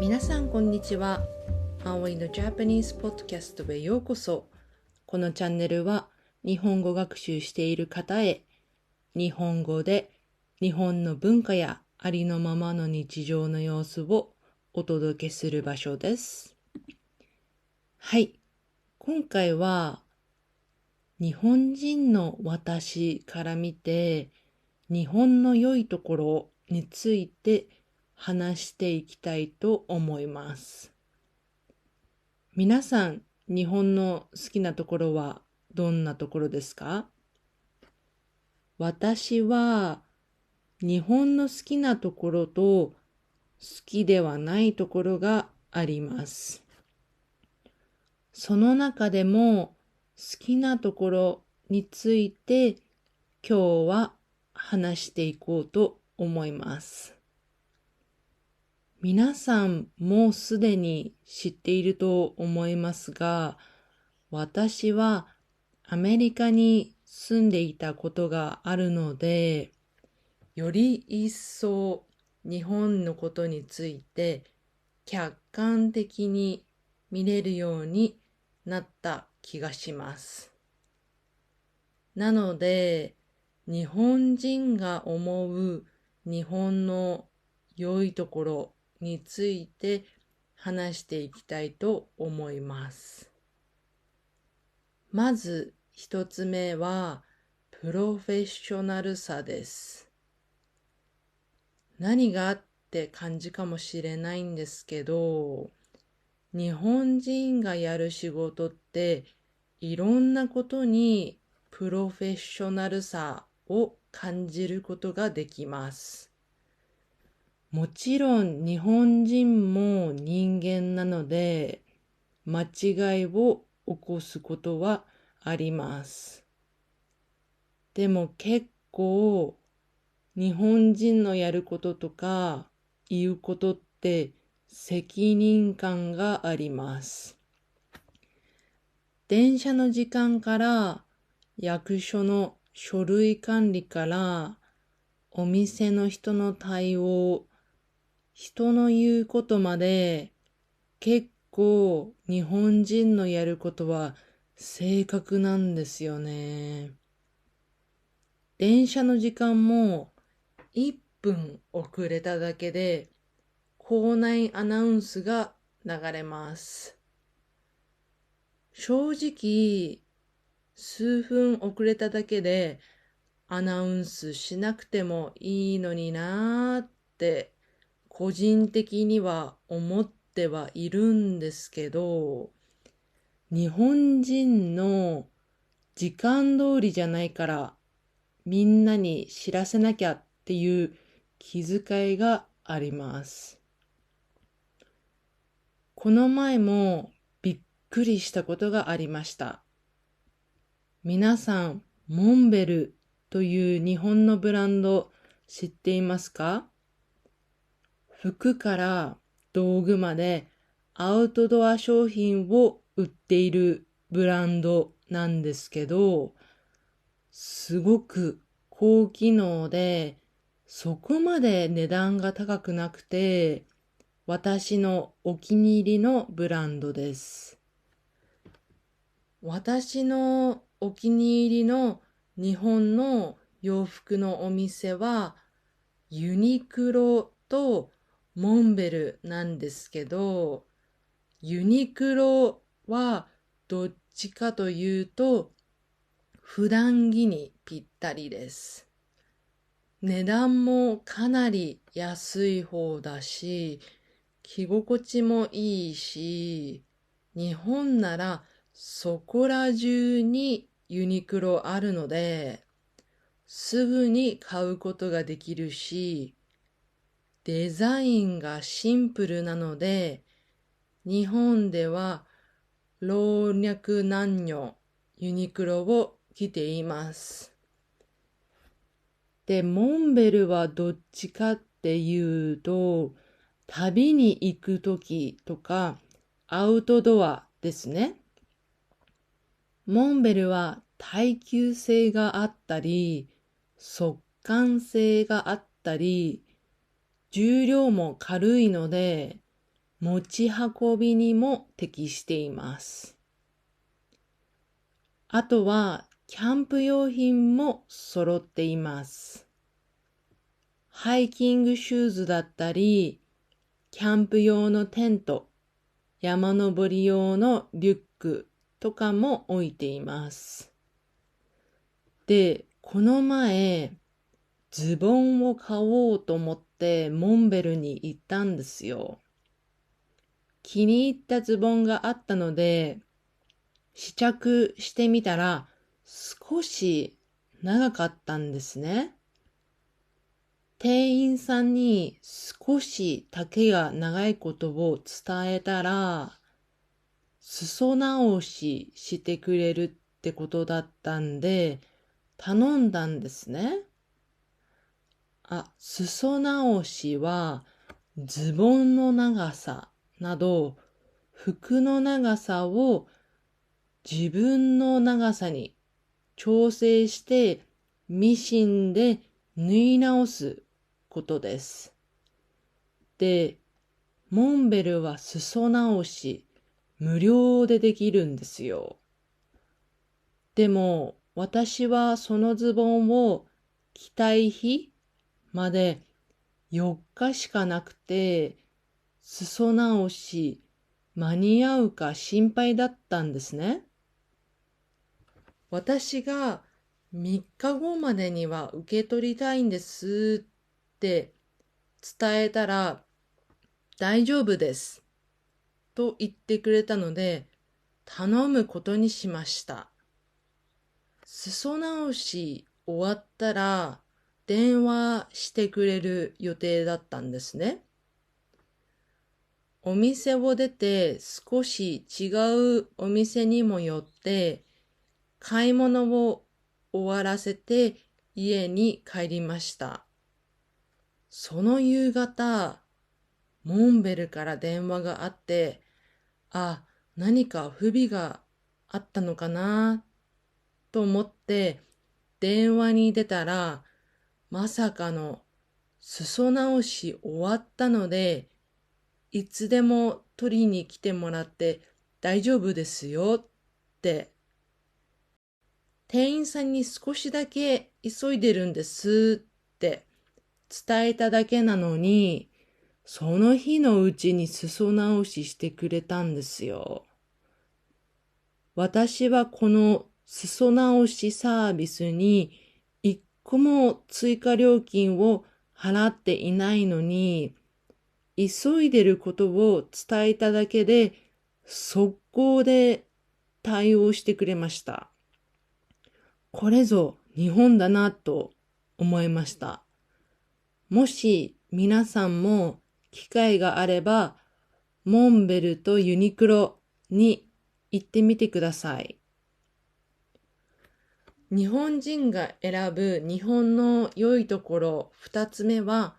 皆さんこんにちは。葵のジャパニーズポッドキャストへようこそ。このチャンネルは日本語学習している方へ日本語で日本の文化やありのままの日常の様子をお届けする場所です。はい。今回は日本人の私から見て日本の良いところについて話していきたいと思います。皆さん、日本の好きなところはどんなところですか？私は日本の好きなところと好きではないところがあります。その中でも好きなところについて今日は話していこうと思います。皆さんもうすでに知っていると思いますが、私はアメリカに住んでいたことがあるので、より一層日本のことについて客観的に見れるようになった気がします。なので、日本人が思う日本の良いところについて話していきたいと思います。まず一つ目はプロフェッショナルさです。何がって感じかもしれないんですけど、日本人がやる仕事っていろんなことにプロフェッショナルさを感じることができます。もちろん日本人も人間なので間違いを起こすことはあります。でも結構日本人のやることとか言うことって責任感があります。電車の時間から役所の書類管理からお店の人の対応、人の言うことまで結構日本人のやることは正確なんですよね。電車の時間も1分遅れただけで校内アナウンスが流れます。正直、数分遅れただけでアナウンスしなくてもいいのになーって個人的には思ってはいるんですけど、日本人の時間通りじゃないからみんなに知らせなきゃっていう気遣いがあります。この前もびっくりしたことがありました。皆さん、モンベルという日本のブランド知っていますか？服から道具までアウトドア商品を売っているブランドなんですけど、すごく高機能で、そこまで値段が高くなくて、私のお気に入りのブランドです。私のお気に入りの日本の洋服のお店はユニクロとモンベルなんですけど、ユニクロはどっちかというと普段着にぴったりです。値段もかなり安い方だし、着心地もいいし、日本ならそこら中にユニクロあるので、すぐに買うことができるし、デザインがシンプルなので、日本では老若男女ユニクロを着ています。で、モンベルはどっちかっていうと、旅に行くときとか、アウトドアですね。モンベルは耐久性があったり、速乾性があったり、重量も軽いので、持ち運びにも適しています。あとは、キャンプ用品も揃っています。ハイキングシューズだったり、キャンプ用のテント、山登り用のリュックとかも置いています。で、この前、ズボンを買おうと思ってモンベルに行ったんですよ。気に入ったズボンがあったので、試着してみたら少し長かったんですね。店員さんに少し丈が長いことを伝えたら、裾直ししてくれるってことだったんで、頼んだんですね。裾直しはズボンの長さなど服の長さを自分の長さに調整してミシンで縫い直すことです。で、モンベルは裾直し無料でできるんですよ。でも私はそのズボンを着たい日まで4日しかなくて、裾直し間に合うか心配だったんですね。私が3日後までには受け取りたいんですって伝えたら大丈夫ですと言ってくれたので頼むことにしました。裾直し終わったら電話してくれる予定だったんですね。お店を出て少し違うお店にも寄って買い物を終わらせて家に帰りました。その夕方、モンベルから電話があって、何か不備があったのかなと思って電話に出たら、まさかの裾直し終わったので、いつでも取りに来てもらって大丈夫ですよって店員さんに少しだけ急いでるんですって伝えただけなのに、その日のうちに裾直ししてくれたんですよ。私はこの裾直しサービスに一個も追加料金を払っていないのに、急いでることを伝えただけで速攻で対応してくれました。これぞ日本だなと思いました。もし皆さんも機会があれば、モンベルとユニクロに行ってみてください。日本人が選ぶ日本の良いところ2つ目は、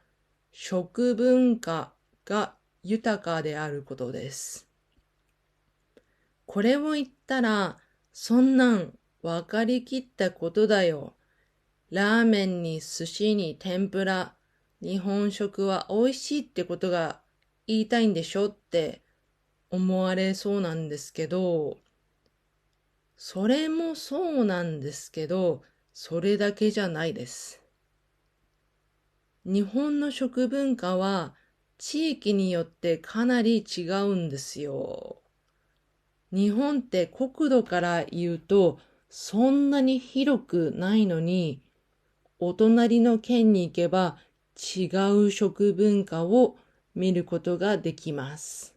食文化が豊かであることです。これを言ったら、そんなん分かりきったことだよ。ラーメンに寿司に天ぷら、日本食は美味しいってことが言いたいんでしょって思われそうなんですけど、それもそうなんですけど、それだけじゃないです。日本の食文化は地域によってかなり違うんですよ。日本って国土から言うとそんなに広くないのに、お隣の県に行けば違う食文化を見ることができます。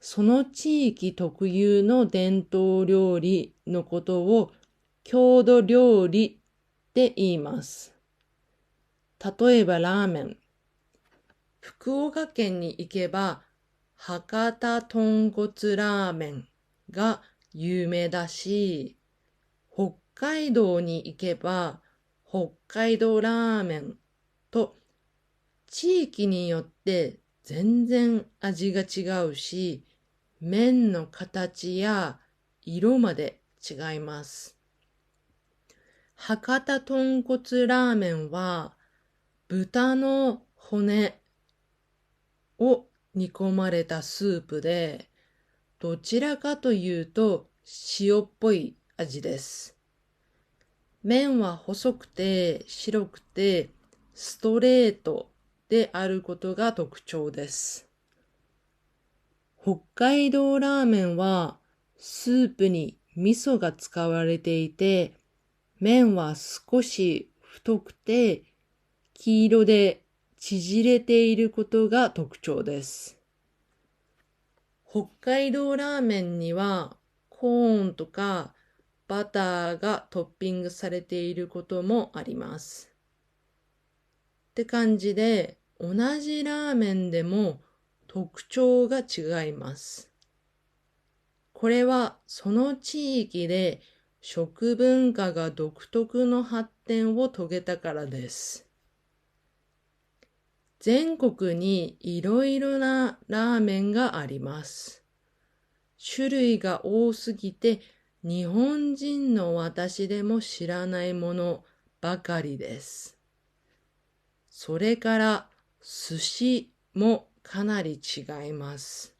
その地域特有の伝統料理のことを郷土料理って言います。例えばラーメン。福岡県に行けば博多豚骨ラーメンが有名だし、北海道に行けば北海道ラーメンと地域によって全然味が違うし、麺の形や色まで違います。博多豚骨ラーメンは豚の骨を煮込まれたスープで、どちらかというと塩っぽい味です。麺は細くて白くてストレートであることが特徴です。北海道ラーメンはスープに味噌が使われていて、麺は少し太くて黄色で縮れていることが特徴です。北海道ラーメンにはコーンとかバターがトッピングされていることもあります。って感じで、同じラーメンでも特徴が違います。これはその地域で食文化が独特の発展を遂げたからです。全国にいろいろなラーメンがあります。種類が多すぎて日本人の私でも知らないものばかりです。それから寿司もかなり違います。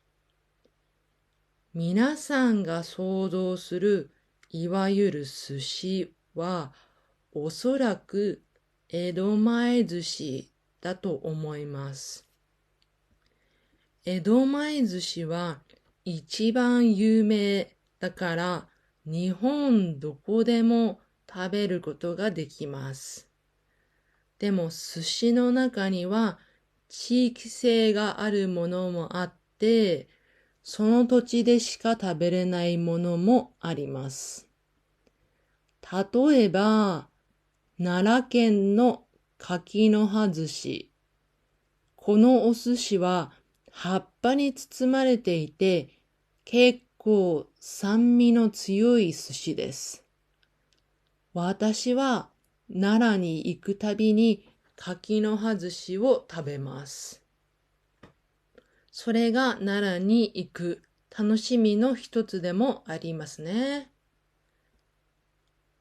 皆さんが想像するいわゆる寿司はおそらく江戸前寿司だと思います。江戸前寿司は一番有名だから日本どこでも食べることができます。でも寿司の中には地域性があるものもあって、その土地でしか食べれないものもあります。例えば、奈良県の柿の葉寿司。このお寿司は葉っぱに包まれていて、結構酸味の強い寿司です。私は奈良に行くたびに柿の葉寿司を食べます。それが奈良に行く楽しみの一つでもありますね。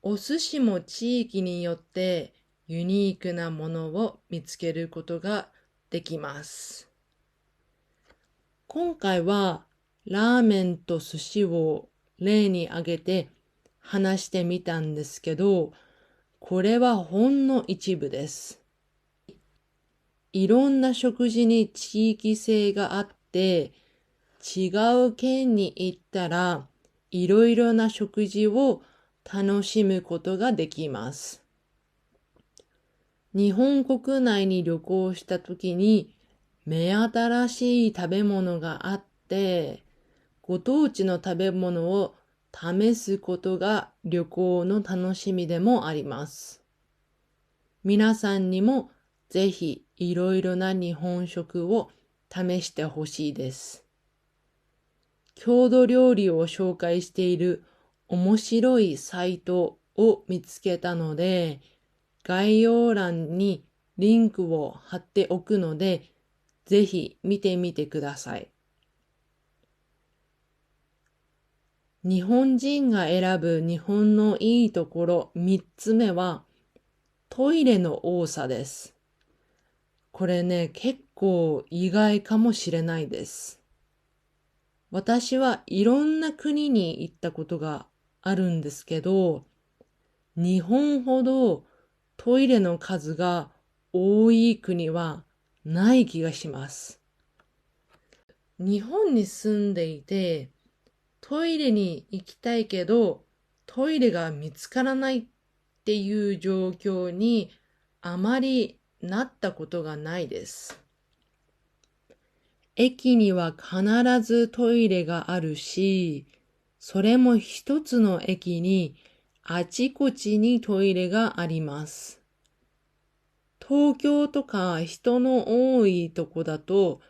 お寿司も地域によってユニークなものを見つけることができます。今回はラーメンと寿司を例に挙げて話してみたんですけど、これはほんの一部です。いろんな食事に地域性があって、違う県に行ったらいろいろな食事を楽しむことができます。日本国内に旅行した時に目新しい食べ物があって、ご当地の食べ物を試すことが旅行の楽しみでもあります。皆さんにもぜひいろいろな日本食を試してほしいです。郷土料理を紹介している面白いサイトを見つけたので、概要欄にリンクを貼っておくので、ぜひ見てみてください。日本人が選ぶ日本のいいところ3つ目は、トイレの多さです。これね、結構意外かもしれないです。私はいろんな国に行ったことがあるんですけど、日本ほどトイレの数が多い国はない気がします。日本に住んでいて、トイレに行きたいけど、トイレが見つからないっていう状況にあまりなったことがないです。駅には必ずトイレがあるし、それも一つの駅にあちこちにトイレがあります。東京とか人の多いとこだと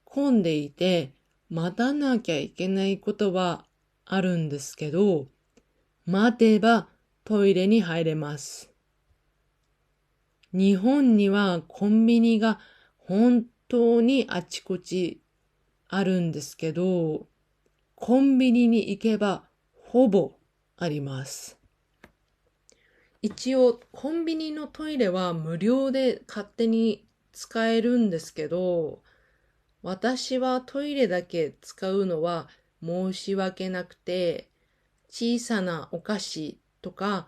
混んでいて待たなきゃいけないことはあるんですけど、待てばトイレに入れます。日本にはコンビニが本当にあちこちあるんですけど、コンビニに行けばほぼあります。一応コンビニのトイレは無料で勝手に使えるんですけど、私はトイレだけ使うのは申し訳なくて、小さなお菓子とか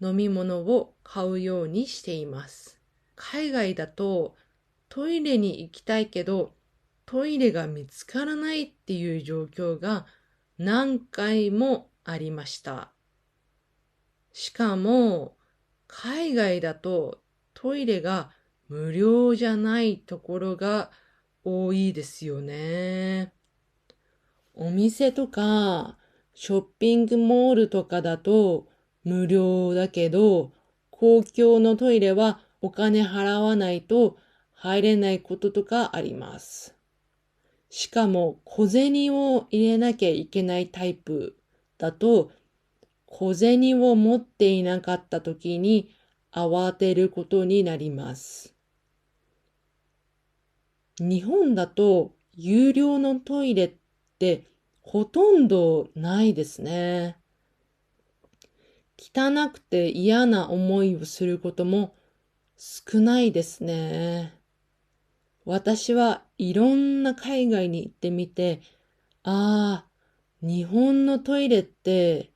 飲み物を買うようにしています。海外だとトイレに行きたいけど、トイレが見つからないっていう状況が何回もありました。しかも、海外だとトイレが無料じゃないところが多いですよね。お店とかショッピングモールとかだと無料だけど、公共のトイレはお金払わないと入れないこととかあります。しかも小銭を入れなきゃいけないタイプだと、小銭を持っていなかった時に慌てることになります。日本だと有料のトイレってほとんどないですね。汚くて嫌な思いをすることも少ないですね。私はいろんな海外に行ってみて、ああ、日本のトイレって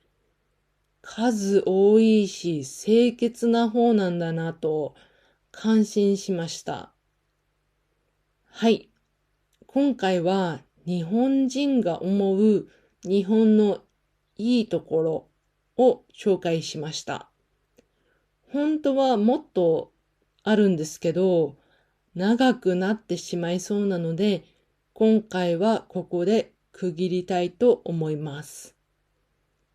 数多いし清潔な方なんだなと感心しました。はい。今回は日本人が思う日本のいいところを紹介しました。本当はもっとあるんですけど、長くなってしまいそうなので、今回はここで区切りたいと思います。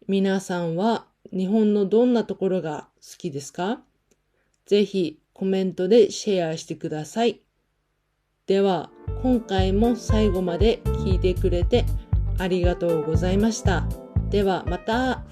皆さんは日本のどんなところが好きですか？ぜひコメントでシェアしてください。では、今回も最後まで聞いてくれてありがとうございました。ではまた。